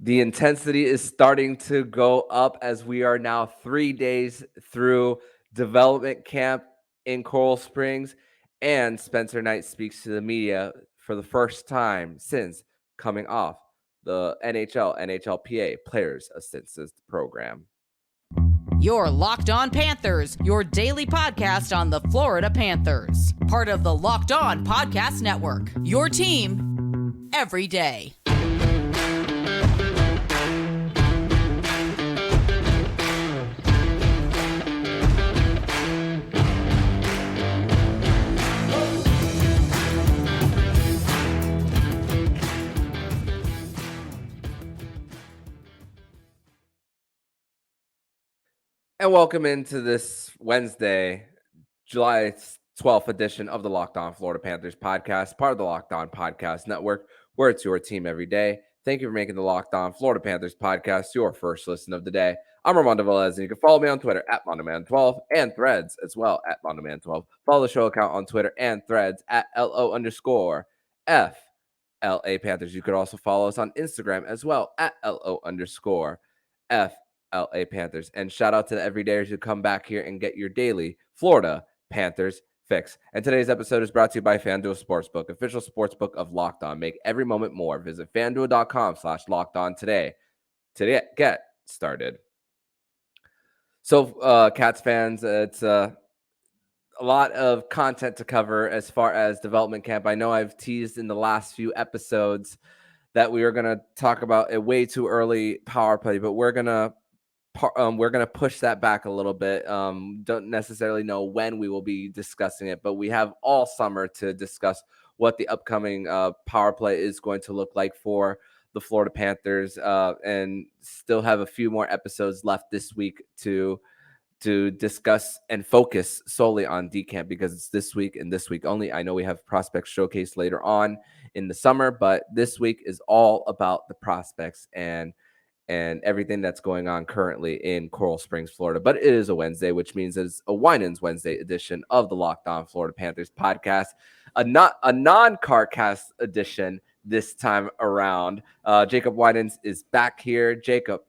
The intensity is starting to go up as we are now 3 days through development camp in Coral Springs, and Spencer Knight speaks to the media for the first time since coming off the NHLPA Players Assistance Program. You're Locked On Panthers, your daily podcast on the Florida Panthers. Part of the Locked On Podcast Network, your team every day. And welcome into this Wednesday, July 12th edition of the Locked On Florida Panthers podcast, part of the Locked On Podcast Network, where it's your team every day. Thank you for making the Locked On Florida Panthers podcast your first listen of the day. I'm Armando Velez, and you can follow me on Twitter at MondoMan12 and Threads as well at MondoMan12. Follow the show account on Twitter and Threads at LO_FLA Panthers. You could also follow us on Instagram as well at LO_FLA Panthers. And shout out to the everydayers who come back here and get your daily Florida Panthers fix. And today's episode is brought to you by FanDuel Sportsbook, official sportsbook of Locked On. Make every moment more. Visit FanDuel.com/LockedOn today to get started. So, Cats fans, it's a lot of content to cover as far as development camp. I know I've teased in the last few episodes that we are going to talk about a way too early power play, but we're going to push that back a little bit. Don't necessarily know when we will be discussing it, but we have all summer to discuss what the upcoming power play is going to look like for the Florida Panthers, and still have a few more episodes left this week to discuss and focus solely on decamp, because it's this week and this week only. I know we have prospects showcase later on in the summer, but this week is all about the prospects and everything that's going on currently in Coral Springs, Florida. But it is a Wednesday, which means it's a Winans Wednesday edition of the Locked On Florida Panthers podcast, a non-CarCast edition this time around. Jacob Winans is back here. Jacob,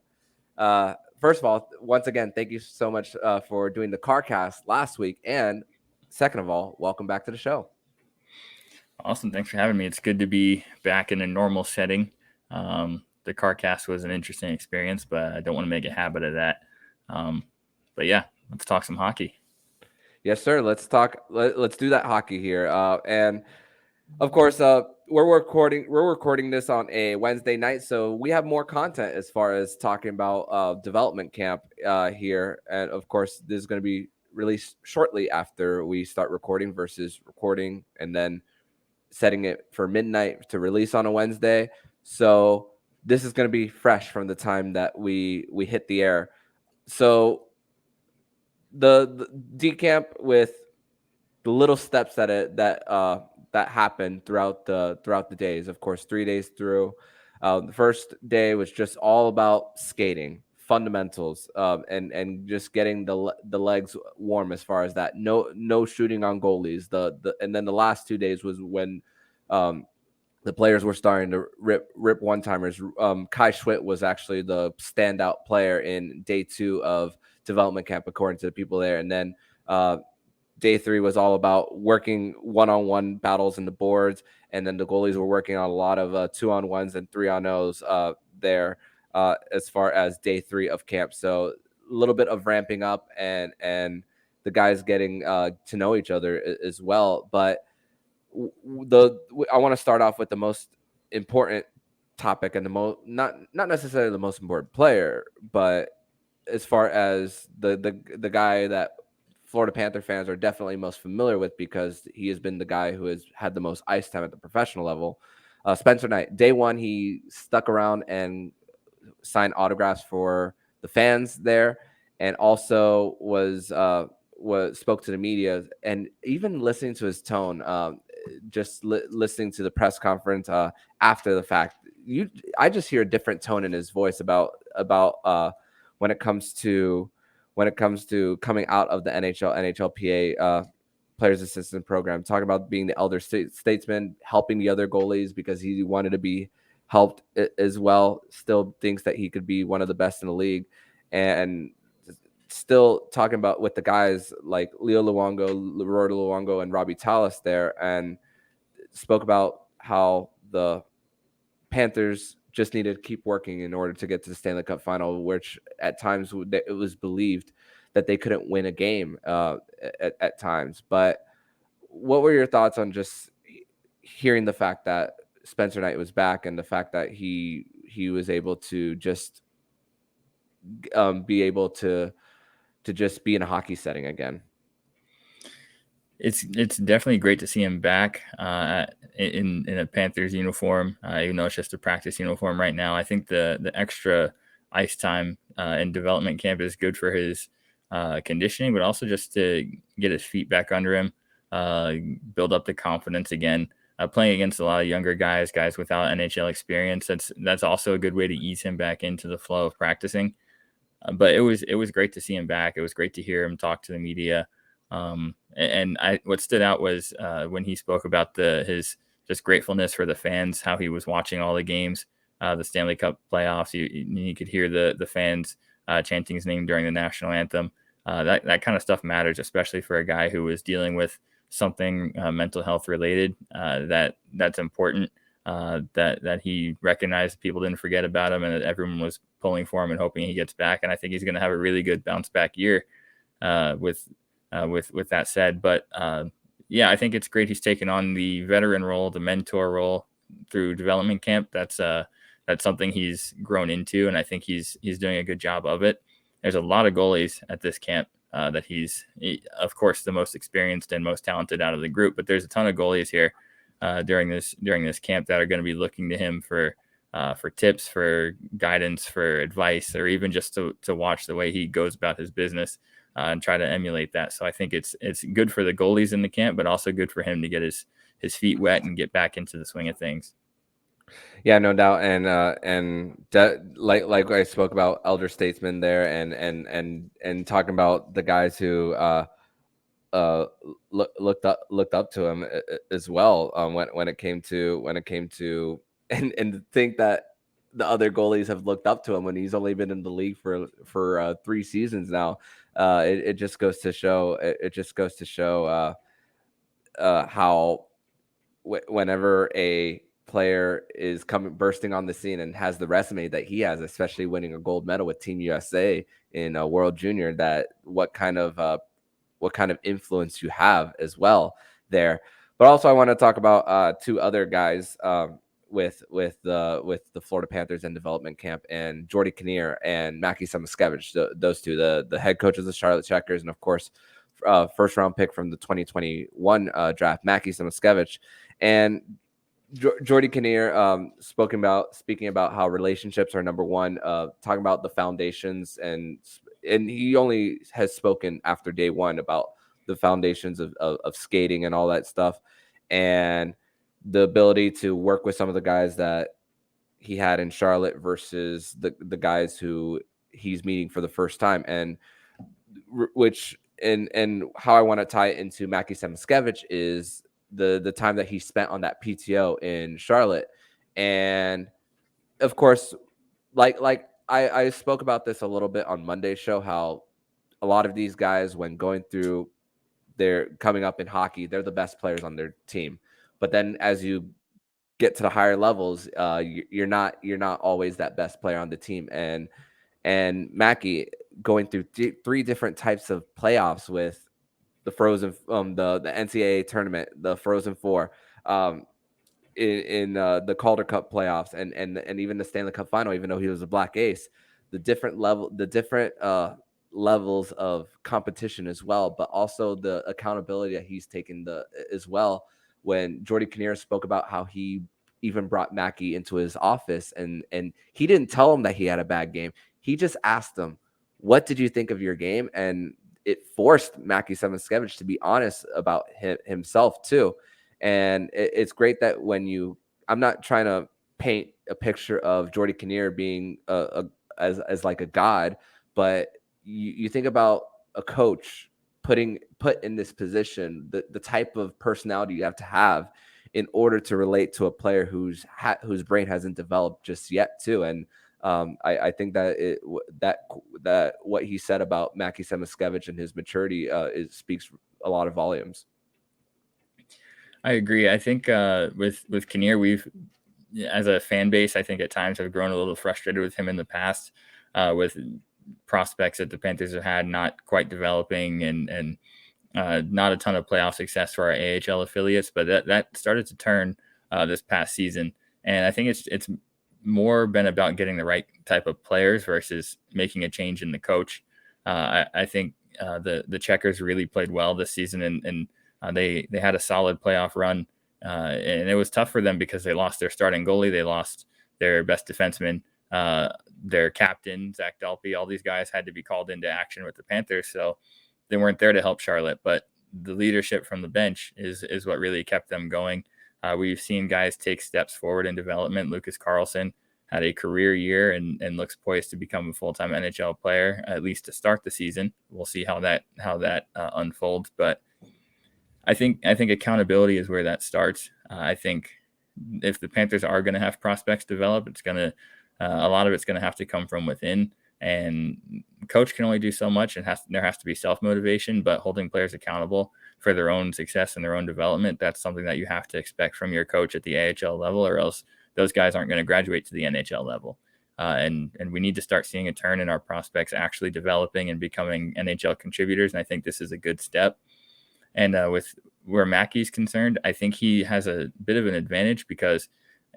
first of all, once again, thank you so much for doing the CarCast last week. And second of all, welcome back to the show. Awesome. Thanks for having me. It's good to be back in a normal setting. The CarCast was an interesting experience, but I don't want to make a habit of that. But yeah, let's talk some hockey. Yes, sir. Let's do that hockey here. And of course, we're recording this on a Wednesday night, so we have more content as far as talking about development camp here. And of course, this is going to be released shortly after we start recording versus recording and then setting it for midnight to release on a Wednesday. So this is going to be fresh from the time that we hit the air. So the decamp, with the little steps that happened throughout the days. Of course, 3 days through. The first day was just all about skating, fundamentals, and just getting the legs warm as far as that. No shooting on goalies. And then the last 2 days was when the players were starting to rip one-timers. Kai Schwitt was actually the standout player in day 2 of development camp, according to the people there. And then day 3 was all about working one-on-one battles in the boards. And then the goalies were working on a lot of 2-on-1s and 3-on-0s there as far as day 3 of camp. So a little bit of ramping up and the guys getting to know each other as well. But I want to start off with the most important topic and not necessarily the most important player, but as far as the guy that Florida Panther fans are definitely most familiar with, because he has been the guy who has had the most ice time at the professional level. Spencer Knight. Day 1, he stuck around and signed autographs for the fans there, and also spoke to the media, and even listening to his tone, just listening to the press conference after the fact, I just hear a different tone in his voice about when it comes to coming out of the NHLPA Players Assistance Program, talking about being the elder statesman, helping the other goalies because he wanted to be helped as well. Still thinks that he could be one of the best in the league, and still talking about with the guys like Leo Luongo, Roberto Luongo, and Robbie Tallis there, and spoke about how the Panthers just needed to keep working in order to get to the Stanley Cup final, which at times it was believed that they couldn't win a game at times. But what were your thoughts on just hearing the fact that Spencer Knight was back and the fact that he was able to just be able to just be in a hockey setting again? It's definitely great to see him back in a Panthers uniform, even though it's just a practice uniform right now. I think the extra ice time in development camp is good for his conditioning, but also just to get his feet back under him, build up the confidence again. Playing against a lot of younger guys without NHL experience, that's also a good way to ease him back into the flow of practicing. But it was great to see him back. It was great to hear him talk to the media. What stood out was when he spoke about his just gratefulness for the fans, how he was watching all the games, the Stanley Cup playoffs. You could hear the fans chanting his name during the national anthem. That kind of stuff matters, especially for a guy who was dealing with something mental health related. That's important. That he recognized people didn't forget about him and that everyone was pulling for him and hoping he gets back. And I think he's going to have a really good bounce back year with that said. But yeah, I think it's great he's taken on the veteran role, the mentor role through development camp. That's something he's grown into, and I think he's doing a good job of it. There's a lot of goalies at this camp that he's of course the most experienced and most talented out of the group, but there's a ton of goalies here during this camp that are going to be looking to him for tips, for guidance, for advice, or even just to watch the way he goes about his business and try to emulate that. So I think it's good for the goalies in the camp, but also good for him to get his feet wet and get back into the swing of things. Yeah, no doubt, like I spoke about elder statesmen there, and talking about the guys who looked up to him as well when it came to and think that the other goalies have looked up to him when he's only been in the league for 3 seasons now. It just goes to show. It just goes to show how whenever a player is bursting on the scene and has the resume that he has, especially winning a gold medal with Team USA in World Junior, that what kind of influence you have as well there. But also, I want to talk about 2 other guys with the Florida Panthers in development camp, and Geordie Kinnear and Mackie Samoskevich. Those two, the head coaches of the Charlotte Checkers, and of course, first round pick from the 2021 draft, Mackie Samoskevich. And Geordie Kinnear speaking about how relationships are number one, talking about the foundations, and he only has spoken after day one about the foundations of skating and all that stuff, and the ability to work with some of the guys that he had in Charlotte versus the guys who he's meeting for the first time, and how I want to tie it into Mackie Samoskevich is the time that he spent on that PTO in Charlotte. And of course, like I spoke about this a little bit on Monday's show, how a lot of these guys, when going through their coming up in hockey, they're the best players on their team. But then as you get to the higher levels, you're not always that best player on the team. And Mackie going through 3 different types of playoffs with the Frozen, the NCAA tournament, the Frozen Four, in the Calder Cup playoffs, and even the Stanley Cup final. Even though he was a Black Ace, the different levels of competition as well, but also the accountability that he's taken as well. When Geordie Kinnear spoke about how he even brought Mackie into his office, and he didn't tell him that he had a bad game. He just asked him, "What did you think of your game?" And it forced Mackie Samoskevich to be honest about himself too. And it's great that I'm not trying to paint a picture of Geordie Kinnear being as like a god, but you think about a coach put in this position, the type of personality you have to have in order to relate to a player whose brain hasn't developed just yet too. And I think that that what he said about Mackie Semiskevich and his maturity speaks a lot of volumes. I agree. I think with Kinnear, we've, as a fan base, I think at times have grown a little frustrated with him in the past, with prospects that the Panthers have had not quite developing, and not a ton of playoff success for our AHL affiliates. But that started to turn this past season, and I think it's more been about getting the right type of players versus making a change in the coach. I think the Checkers really played well this season, and they had a solid playoff run, and it was tough for them because they lost their starting goalie, they lost their best defenseman, their captain Zach Delpy. All these guys had to be called into action with the Panthers, so they weren't there to help Charlotte. But the leadership from the bench is what really kept them going. We've seen guys take steps forward in development. Lucas Carlson had a career year and looks poised to become a full-time NHL player, at least to start the season. We'll see how that unfolds. But I think accountability is where that starts. I think if the Panthers are going to have prospects develop, it's going to a lot of it's going to have to come from within. And coach can only do so much, and there has to be self-motivation, but holding players accountable for their own success and their own development, that's something that you have to expect from your coach at the AHL level, or else those guys aren't going to graduate to the NHL level. And we need to start seeing a turn in our prospects actually developing and becoming NHL contributors. And I think this is a good step. And with where Mackey's concerned, I think he has a bit of an advantage because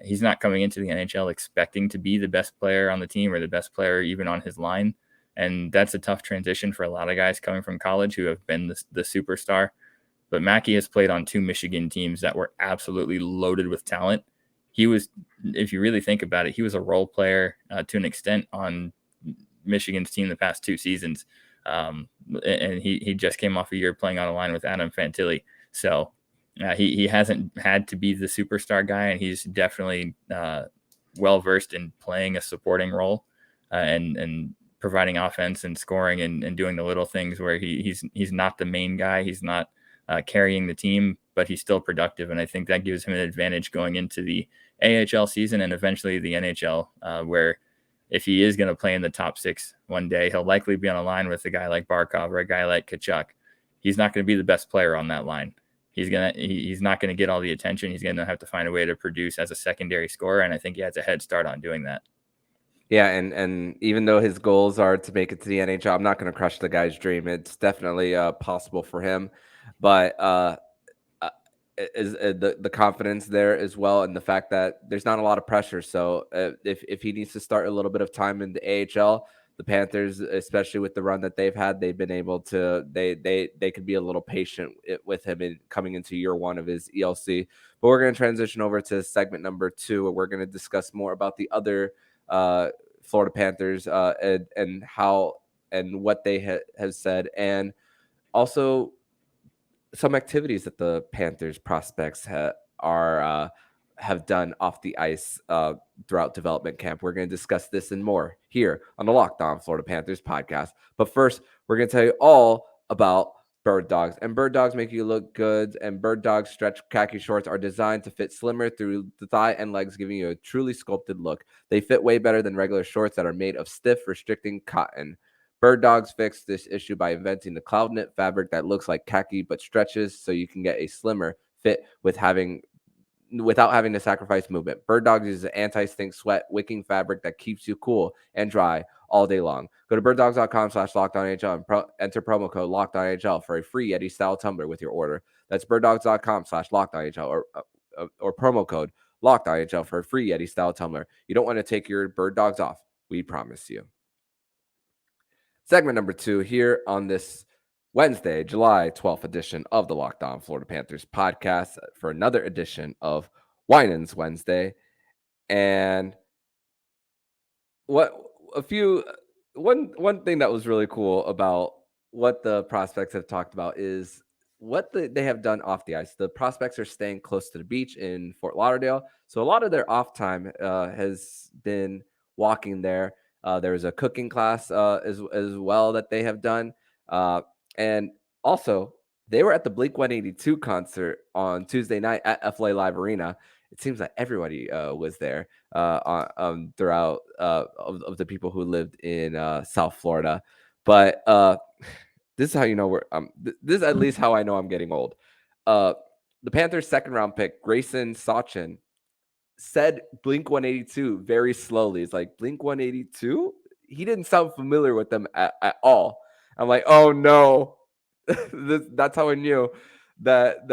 he's not coming into the NHL expecting to be the best player on the team or the best player even on his line. And that's a tough transition for a lot of guys coming from college who have been the superstar. But Mackey has played on 2 Michigan teams that were absolutely loaded with talent. He was, if you really think about it, he was a role player to an extent on Michigan's team the past 2 seasons. And he just came off a year playing on a line with Adam Fantilli. So he hasn't had to be the superstar guy, and he's definitely well-versed in playing a supporting role and providing offense and scoring and doing the little things where he's not the main guy. He's not carrying the team, but he's still productive. And I think that gives him an advantage going into the AHL season and eventually the NHL, where if he is going to play in the top 6 one day, he'll likely be on a line with a guy like Barkov or a guy like Tkachuk. He's not going to be the best player on that line. He's not going to get all the attention. He's going to have to find a way to produce as a secondary scorer, and I think he has a head start on doing that. Yeah, and even though his goals are to make it to the NHL, I'm not going to crush the guy's dream. It's definitely possible for him, but is the confidence there as well, and the fact that there's not a lot of pressure. So if he needs to start a little bit of time in the AHL, the Panthers, especially with the run that they've had, they've been able to they could be a little patient with him in coming into year 1 of his ELC. But we're going to transition over to segment number 2, where we're going to discuss more about the other Florida Panthers and how and what they have said, and also some activities that the Panthers prospects have done off the ice throughout development camp. We're going to discuss this and more here on the Locked On Florida Panthers podcast. But first, we're going to tell you all about Bird Dogs. And Bird Dogs make you look good. And Bird Dogs stretch khaki shorts are designed to fit slimmer through the thigh and legs, giving you a truly sculpted look. They fit way better than regular shorts that are made of stiff, restricting cotton. Bird Dogs fixed this issue by inventing the cloud knit fabric that looks like khaki but stretches so you can get a slimmer fit without having to sacrifice movement. Bird Dogs uses an anti-stink sweat wicking fabric that keeps you cool and dry all day long. Go to birddogs.com/LockedOnNHL and enter promo code LockedOnNHL for a free Yeti style tumbler with your order. That's birddogs.com/LockedOnNHL or promo code LockedOnNHL for a free Yeti style tumbler. You don't want to take your Bird Dogs off. We promise you. Segment number 2 here on this Wednesday, July 12th edition of the Locked On Florida Panthers podcast for another edition of Winans Wednesday. And one thing that was really cool about what the prospects have talked about is what they have done off the ice. The prospects are staying close to the beach in Fort Lauderdale, so a lot of their off time has been walking there. There's a cooking class as well that they have done. And also, They were at the Blink-182 concert on Tuesday night at FLA Live Arena. It seems like everybody was there throughout of the people who lived in South Florida. But this is how you know this is at least how I know I'm getting old. The Panthers' second round pick, Grayson Sachin, said Blink-182 very slowly. It's like, Blink-182? He didn't sound familiar with them at all. I'm like, oh no. That's how I knew that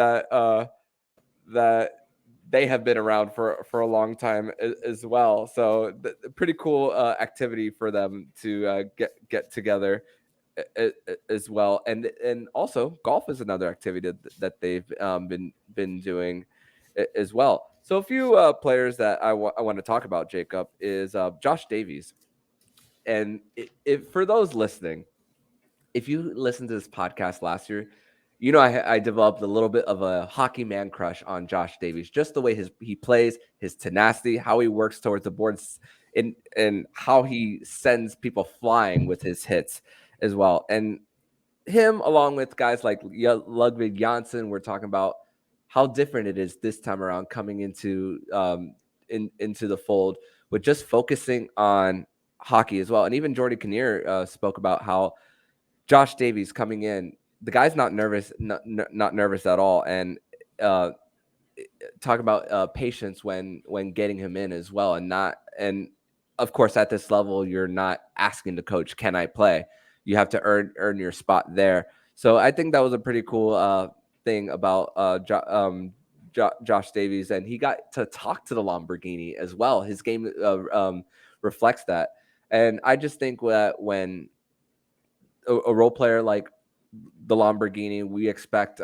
they have been around for a long time as well. So pretty cool activity for them to get together as well. And also golf is another activity that they've been doing as well. So a few players that I want to talk about, Jacob, is Josh Davies. And if for those listening, if you listened to this podcast last year, you know I developed a little bit of a hockey man crush on Josh Davies. Just the way he plays, his tenacity, how he works towards the boards, and how he sends people flying with his hits as well. And him, along with guys like Ludwig Janssen, we're talking about how different it is this time around coming into into the fold with just focusing on hockey as well. And even Geordie Kinnear spoke about how Josh Davies coming in, the guy's not nervous, not nervous at all, and talk about patience when getting him in as well, and of course at this level you're not asking the coach, can I play? You have to earn your spot there. So I think that was a pretty cool thing about Josh Davies, and he got to talk to the Lamborghini as well. His game reflects that, and I just think that when a role player like the Lamborghini, we expect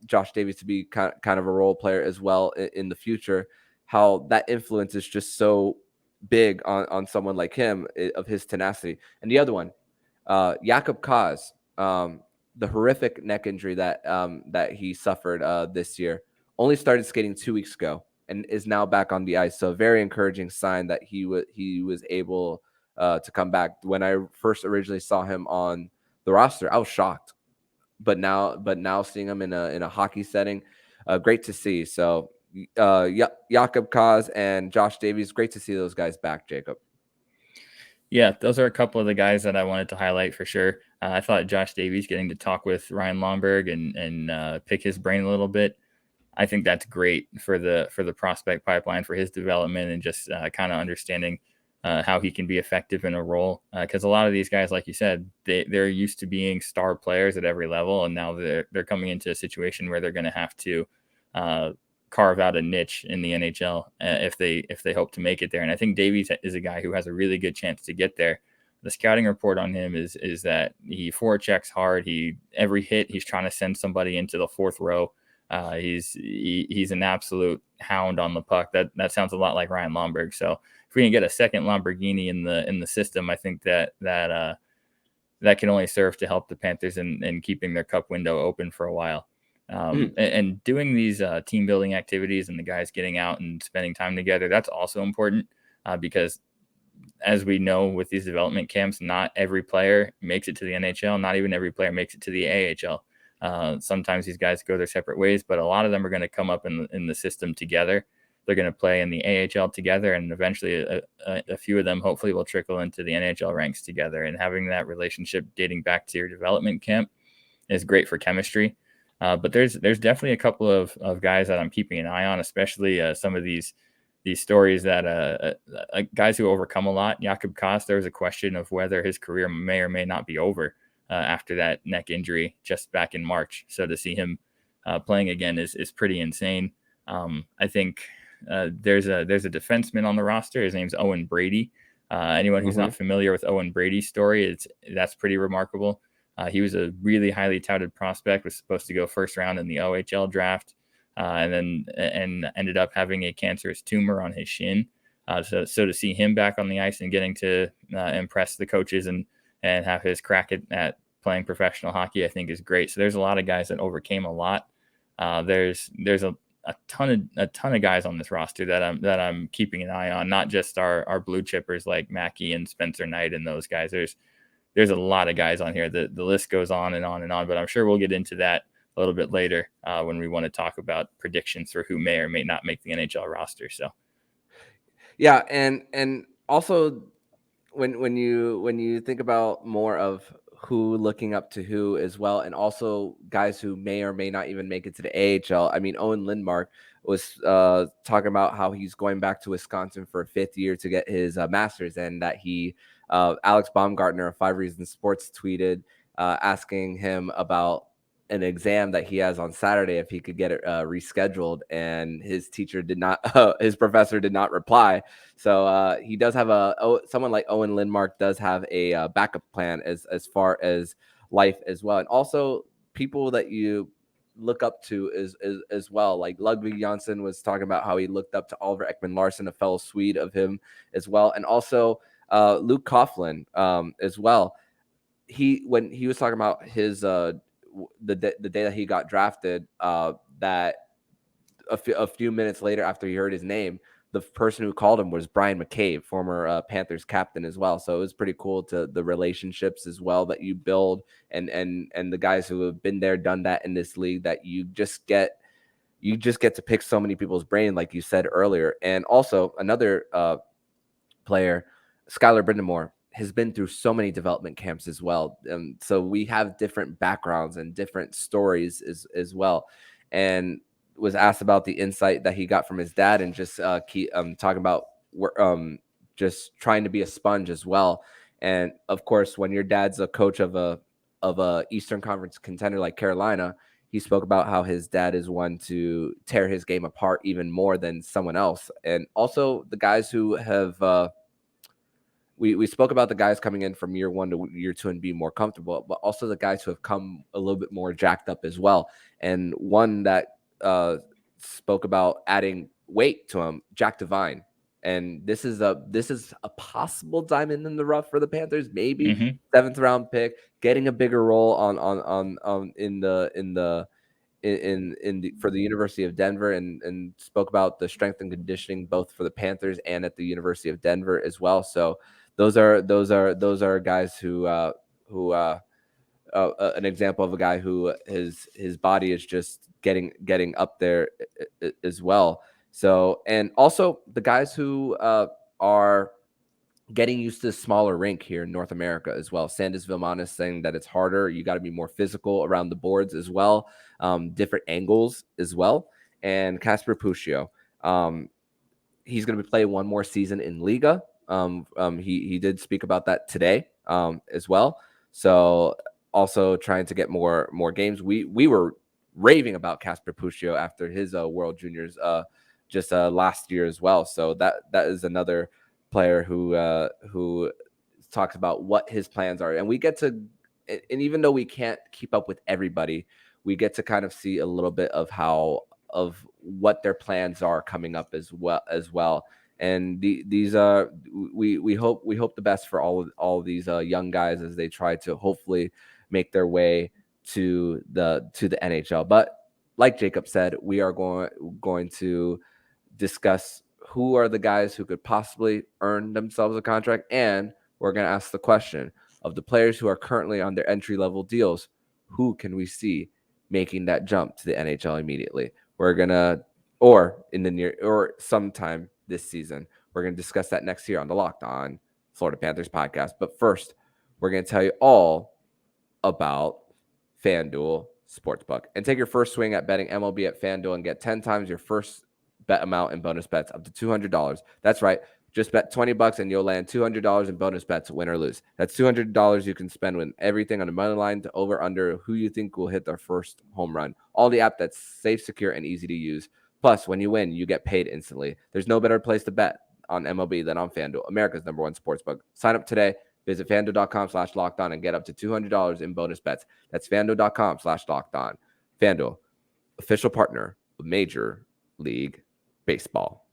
Josh Davies to be kind of a role player as well in the future. How that influence is just so big on someone like him, of his tenacity. And the other one, Jacob Kaz, the horrific neck injury that he suffered this year, only started skating 2 weeks ago and is now back on the ice. So a very encouraging sign that he was able to come back. When I first originally saw him on the roster, I was shocked. But now seeing him in a hockey setting, great to see. So Jakob Kaz and Josh Davies, great to see those guys back, Jacob. Yeah, those are a couple of the guys that I wanted to highlight for sure. I thought Josh Davies getting to talk with Ryan Lomberg and pick his brain a little bit, I think that's great for the prospect pipeline, for his development, and just kind of understanding how he can be effective in a role. Because a lot of these guys, like you said, they're used to being star players at every level, and now they're coming into a situation where they're going to have to carve out a niche in the NHL if they hope to make it there. And I think Davies is a guy who has a really good chance to get there. The scouting report on him is that he forechecks hard. Every hit he's trying to send somebody into the fourth row. He's an absolute hound on the puck. That sounds a lot like Ryan Lomberg. So if we can get a second Lamborghini in the system, I think that can only serve to help the Panthers in keeping their cup window open for a while. And doing these team building activities and the guys getting out and spending time together, that's also important because as we know with these development camps, not every player makes it to the NHL. Not even every player makes it to the AHL. Sometimes these guys go their separate ways, but a lot of them are going to come up in the system together. They're going to play in the AHL together, and eventually a few of them hopefully will trickle into the NHL ranks together. And having that relationship dating back to your development camp is great for chemistry. But there's definitely a couple of guys that I'm keeping an eye on, especially some of these stories that guys who overcome a lot. Jakob Kaz, there was a question of whether his career may or may not be over after that neck injury just back in March. So to see him playing again is pretty insane. I think there's a defenseman on the roster. His name's Owen Brady. Anyone who's not familiar with Owen Brady's story, that's pretty remarkable. He was a really highly touted prospect, was supposed to go first round in the OHL draft, and ended up having a cancerous tumor on his shin. So to see him back on the ice and getting to impress the coaches and have his crack at playing professional hockey, I think is great. So there's a lot of guys that overcame a lot. There's a ton of guys on this roster that I'm keeping an eye on, not just our blue chippers like Mackey and Spencer Knight and those guys. there's a lot of guys on here. The list goes on and on and on, but I'm sure we'll get into that a little bit later when we want to talk about predictions for who may or may not make the NHL roster. So, yeah, and also when you think about more of who looking up to who as well, and also guys who may or may not even make it to the AHL. I mean, Owen Lindmark was talking about how he's going back to Wisconsin for a 5th year to get his master's, and that Alex Baumgartner of 5 Reasons Sports tweeted asking him about an exam that he has on Saturday if he could get it rescheduled, and his professor did not reply. So he does have someone like Owen Lindmark does have a backup plan as far as life as well, and also people that you look up to as well. Like Ludwig Janssen was talking about how he looked up to Oliver Ekman-Larsson, a fellow Swede of him as well, and also Luke Coughlin as well. When he was talking about his the day that he got drafted, that a few minutes later after he heard his name, the person who called him was Brian McCabe, former Panthers captain as well. So it was pretty cool to the relationships as well that you build, and the guys who have been there, done that in this league, that you just get to pick so many people's brain, like you said earlier. And also another player, Skylar Brindamore, has been through so many development camps as well. So we have different backgrounds and different stories as well. And was asked about the insight that he got from his dad, and just keep talking about just trying to be a sponge as well. And of course, when your dad's a coach of a Eastern Conference contender like Carolina, he spoke about how his dad is one to tear his game apart even more than someone else. And also the guys who have we spoke about the guys coming in from year 1 to year 2 and be more comfortable, but also the guys who have come a little bit more jacked up as well. And one that spoke about adding weight to him, Jack Devine. And this is a possible diamond in the rough for the Panthers, maybe 7th round pick, getting a bigger role for the University of Denver, and spoke about the strength and conditioning both for the Panthers and at the University of Denver as well. So those are guys who an example of a guy who his body is just getting up there as well. So, and also the guys who are getting used to the smaller rink here in North America as well. Sandis Vilmanis saying that it's harder. You got to be more physical around the boards as well, different angles as well. And Casper Puccio, he's going to play one more season in Liga. He did speak about that today as well. So also trying to get more games. We were raving about Casper Puccio after his World Juniors just last year as well. So that is another player who talks about what his plans are, and we get to, and even though we can't keep up with everybody, we get to kind of see a little bit of what their plans are coming up as well. And these are we hope the best for all of these young guys as they try to hopefully make their way to the NHL. But like Jacob said, we are going to discuss who are the guys who could possibly earn themselves a contract, and we're going to ask the question of the players who are currently on their entry-level deals, who can we see making that jump to the NHL immediately? We're going to, or in the near, or sometime this season. We're going to discuss that next year on the Locked On Florida Panthers podcast. But first, we're going to tell you all about FanDuel Sportsbook, and take your first swing at betting MLB at FanDuel and get 10 times your first bet amount in bonus bets up to $200. That's right. Just bet $20 and you'll land $200 in bonus bets, win or lose. That's $200 you can spend with everything on the money line to over under who you think will hit their first home run. All the app that's safe, secure, and easy to use. Plus, when you win, you get paid instantly. There's no better place to bet on MLB than on FanDuel, America's #1 sportsbook. Sign up today. Visit FanDuel.com/lockedon and get up to $200 in bonus bets. That's FanDuel.com/lockedon. FanDuel, official partner of Major League Baseball.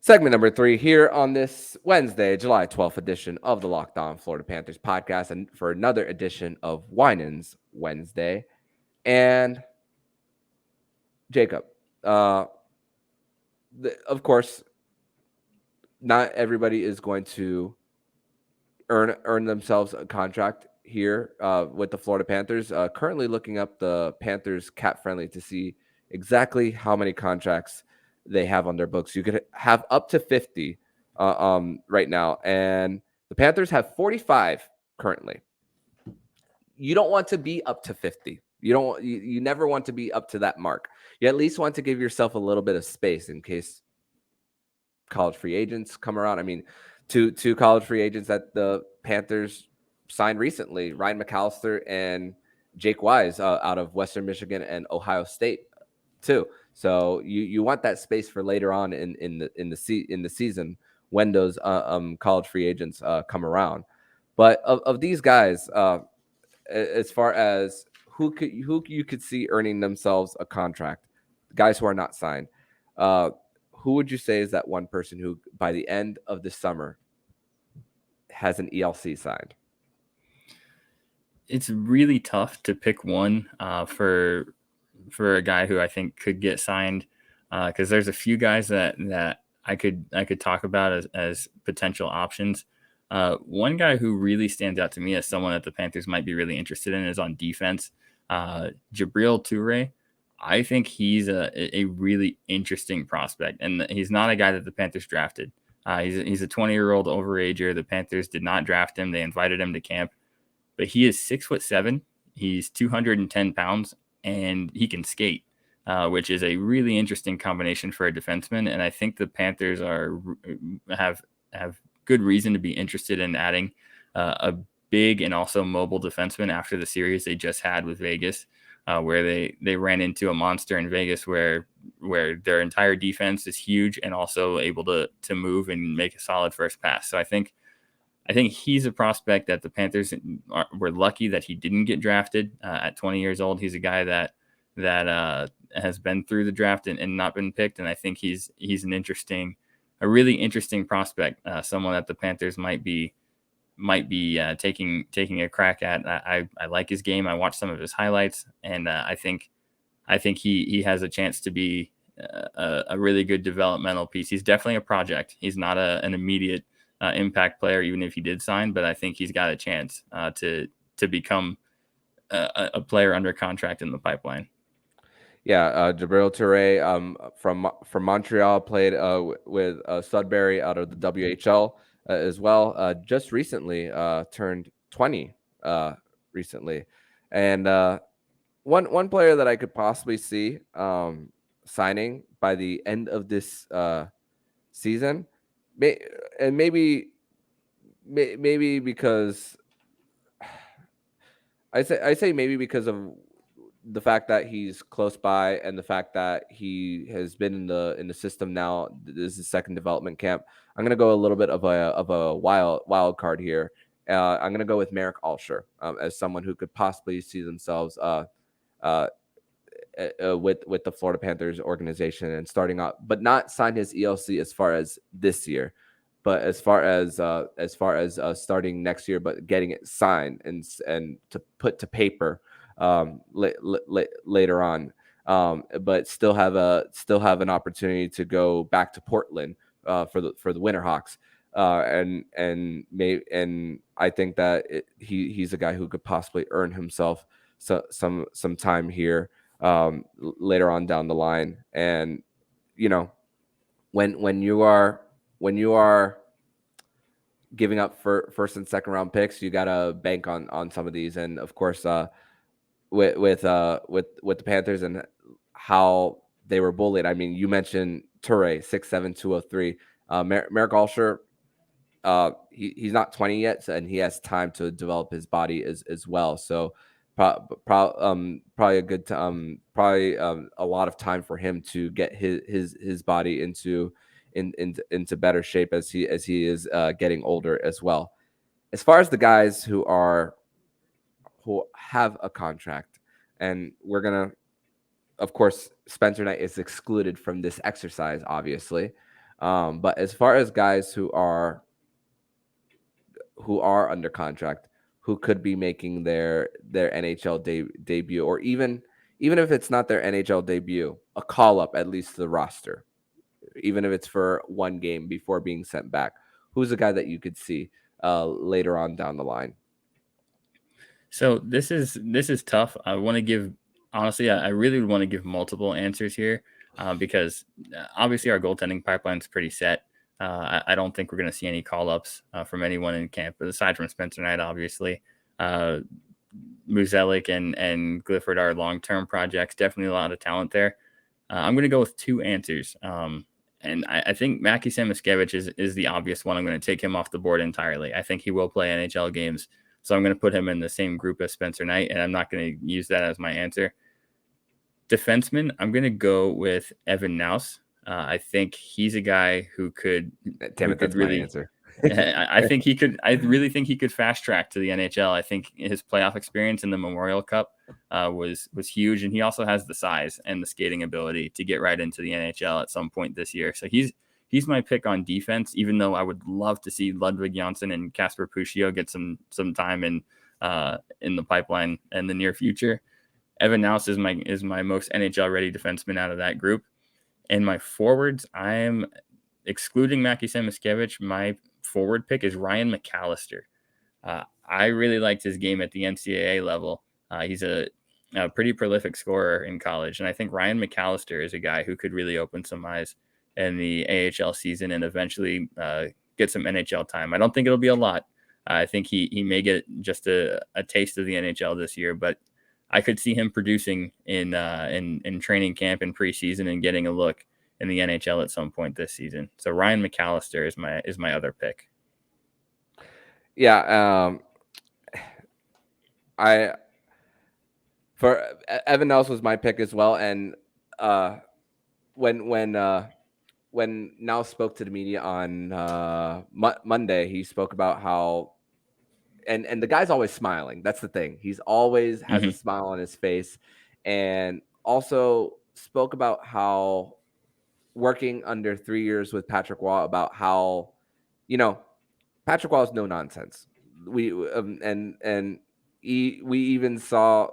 Segment number 3 here on this Wednesday, July 12th edition of the Locked On Florida Panthers podcast, and for another edition of Winans Wednesday. And Jacob, of course, not everybody is going to earn themselves a contract here with the Florida Panthers. Currently looking up the Panthers cap friendly to see exactly how many contracts they have on their books. You could have up to 50 right now, and the Panthers have 45 currently. You don't want to be up to 50. You never want to be up to that mark. You at least want to give yourself a little bit of space in case college free agents come around. I mean, two college free agents that the Panthers signed recently, Ryan McAllister and Jake Wise out of Western Michigan and Ohio State too. So you want that space for later on in the season when those college free agents come around. But of these guys, as far as who you could see earning themselves a contract, guys who are not signed, who would you say is that one person who by the end of the summer has an ELC signed? It's really tough to pick one for a guy who I think could get signed, because there's a few guys that I could talk about as potential options. One guy who really stands out to me as someone that the Panthers might be really interested in is on defense. Jabril Toure. I think he's a really interesting prospect, and he's not a guy that the Panthers drafted. He's a 20-year-old overager. The Panthers did not draft him. They invited him to camp, but he is 6'7". He's 210 pounds, and he can skate, which is a really interesting combination for a defenseman. And I think the Panthers have good reason to be interested in adding a big and also mobile defenseman after the series they just had with Vegas, where they ran into a monster in Vegas where their entire defense is huge and also able to move and make a solid first pass. So I think he's a prospect that the Panthers were lucky that he didn't get drafted at 20 years old. He's a guy that has been through the draft and not been picked, and I think he's a really interesting prospect, someone that the Panthers might be taking a crack at. I like his game. I watched some of his highlights, and I think he has a chance to be a really good developmental piece. He's definitely a project. He's not an immediate impact player, even if he did sign, but I think he's got a chance to become a player under contract in the pipeline. Yeah, Jabril Toure from Montreal played with Sudbury out of the WHL as well. Just recently turned 20 recently, and one player that I could possibly see signing by the end of this season, and maybe because I say maybe because of the fact that he's close by and the fact that he has been in the system now. This is his second development camp. I'm gonna go a little bit of a wild card here. I'm gonna go with Marek Alscher as someone who could possibly see themselves with the Florida Panthers organization and starting out, but not sign his ELC as far as this year, but as far as starting next year, but getting it signed and to put to paper later on, but still have an opportunity to go back to Portland for the Winterhawks, and I think that he's a guy who could possibly earn himself some time here later on down the line. And when you are giving up for first and second round picks, you gotta bank on some of these, and of course with the Panthers and how they were bullied. I mean, you mentioned Toure, 6'7", 203. Marek Alscher, he's not 20 yet, and he has time to develop his body as well. So probably a good probably a lot of time for him to get his body into better shape as he is getting older as well. As far as the guys who have a contract, and we're gonna, of course, Spencer Knight is excluded from this exercise, obviously, but as far as guys who are under contract, who could be making their NHL debut, or even if it's not their NHL debut, a call up at least to the roster, even if it's for one game before being sent back, who's a guy that you could see later on down the line. So this is tough. I want to give, honestly, I really would want to give multiple answers here because obviously our goaltending pipeline is pretty set. I don't think we're going to see any call-ups from anyone in camp, but aside from Spencer Knight, obviously. Muzelik and Clifford are long-term projects. Definitely a lot of talent there. I'm going to go with two answers. And I think Mackie Samoskevich is the obvious one. I'm going to take him off the board entirely. I think he will play NHL games. So I'm going to put him in the same group as Spencer Knight, and I'm not going to use that as my answer. Defenseman, I'm going to go with Evan Naus. I think he's a guy who could. Damn it, that's really my answer. I think he could. I really think he could fast track to the NHL. I think his playoff experience in the Memorial Cup was huge, and he also has the size and the skating ability to get right into the NHL at some point this year. So he's my pick on defense, even though I would love to see Ludwig Jonsson and Kasper Puccio get some time in the pipeline in the near future. Evan Naus is my most NHL ready defenseman out of that group. And my forwards, I am excluding Mackie Samoskevich. My forward pick is Ryan McAllister. I really liked his game at the NCAA level. He's a pretty prolific scorer in college, and I think Ryan McAllister is a guy who could really open some eyes in the AHL season and eventually get some NHL time. I don't think it'll be a lot. I think he may get just a taste of the NHL this year, but I could see him producing in training camp and preseason and getting a look in the NHL at some point this season. So Ryan McAllister is my other pick. Yeah, for Evan Naus was my pick as well, and when Naus spoke to the media on Monday, he spoke about how and the guy's always smiling. That's the thing. He's always has a smile on his face, and also spoke about how working under 3 years with Patrick Waugh, about how, Patrick Waugh is no nonsense. We even saw,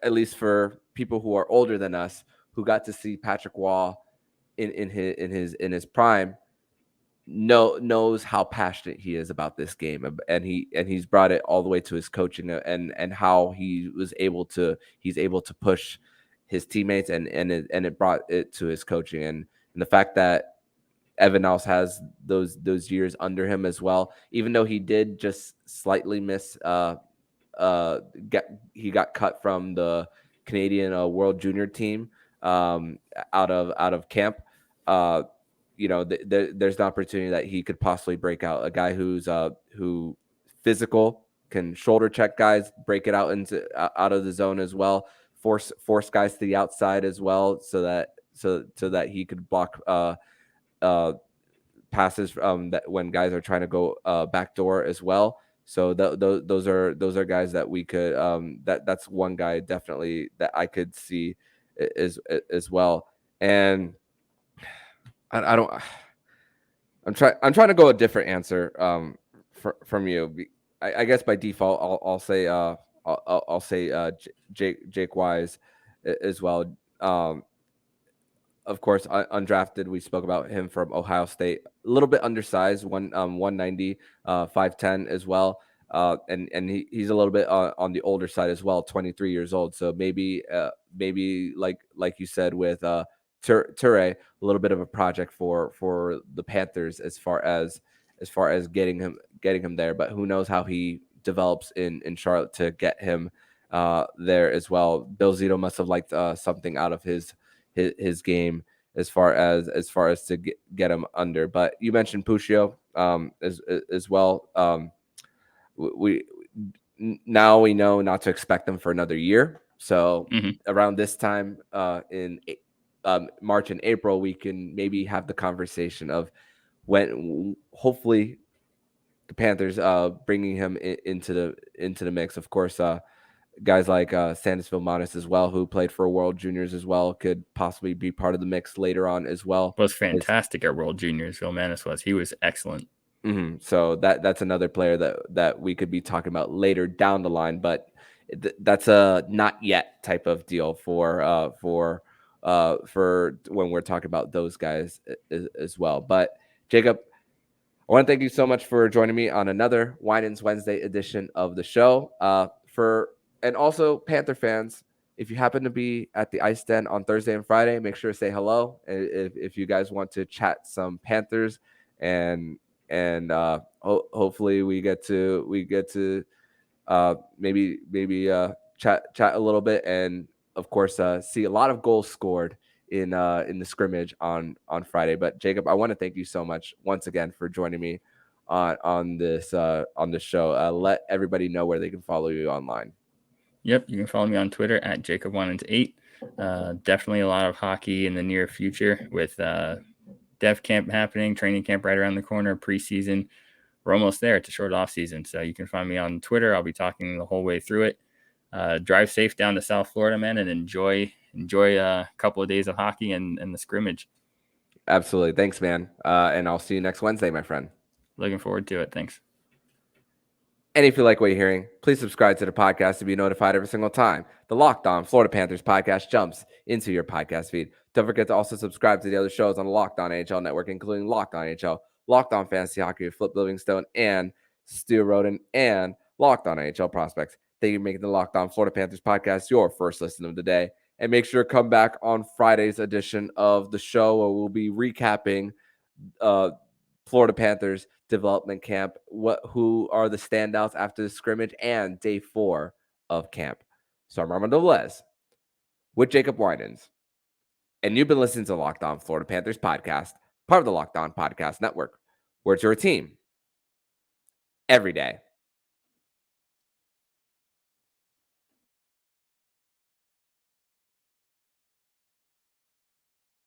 at least for people who are older than us, who got to see Patrick Waugh in his prime, knows how passionate he is about this game, and he's brought it all the way to his coaching, and how he's able to push his teammates, and it brought it to his coaching, and the fact that Evan Naus has those years under him as well, even though he did just slightly miss he got cut from the Canadian World Junior team out of camp. There's an opportunity that he could possibly break out. A guy who physical, can shoulder check guys, break it out of the zone as well, force guys to the outside as well, so that he could block passes that when guys are trying to go backdoor as well. So those are guys that we could that's one guy definitely that I could see as well. And I'm trying to go a different answer from you. I guess by default I'll say Jake Wise as well. Of course, undrafted. We spoke about him from Ohio State. A little bit undersized, 190, 5'10" as well. And he's a little bit on the older side as well, 23 years old. So maybe like you said with Ture, a little bit of a project for the Panthers as far as getting him there. But who knows how he develops in Charlotte to get him there as well. Bill Zito must have liked something out of his game as far as to get him under. But you mentioned Puccio as well. We now we know not to expect them for another year. So around this time in March and April, we can maybe have the conversation of when hopefully the Panthers bringing him into the mix. Of course, guys like Sandisville Monis as well, who played for World Juniors as well, could possibly be part of the mix later on as well. Was fantastic at World Juniors. Vilmanis was. He was excellent. So that's another player that we could be talking about later down the line, but that's a not yet type of deal for when we're talking about those guys as well. But Jacob, I want to thank you so much for joining me on another Winans Wednesday edition of the show. And also Panther fans, if you happen to be at the Ice Den on Thursday and Friday, make sure to say hello. If you guys want to chat some Panthers, and hopefully we get to maybe chat a little bit, and of course see a lot of goals scored in the scrimmage on Friday. But Jacob, I want to thank you so much once again for joining me on this show. Let everybody know where they can follow you online. Yep, you can follow me on Twitter at Jacob Winans 8. Definitely a lot of hockey in the near future with dev camp happening, training camp right around the corner, preseason. We're almost there. It's a short off season, so you can find me on Twitter. I'll be talking the whole way through it. Drive safe down to South Florida, man, and enjoy a couple of days of hockey and the scrimmage. Absolutely. Thanks, man. And I'll see you next Wednesday, my friend. Looking forward to it. Thanks. And if you like what you're hearing, please subscribe to the podcast to be notified every single time the Locked On Florida Panthers podcast jumps into your podcast feed. Don't forget to also subscribe to the other shows on the Locked On NHL network, including Locked On NHL, Locked On Fantasy Hockey with Flip Livingstone and Stu Roden, and Locked On NHL Prospects. Thank you for making the Locked On Florida Panthers podcast your first listen of the day. And make sure to come back on Friday's edition of the show, where we'll be recapping Florida Panthers development camp, who are the standouts after the scrimmage, and day 4 of camp. So I'm Armando Velez with Jacob Winans, and you've been listening to Locked On Florida Panthers podcast, part of the Locked On Podcast Network, where it's your team every day.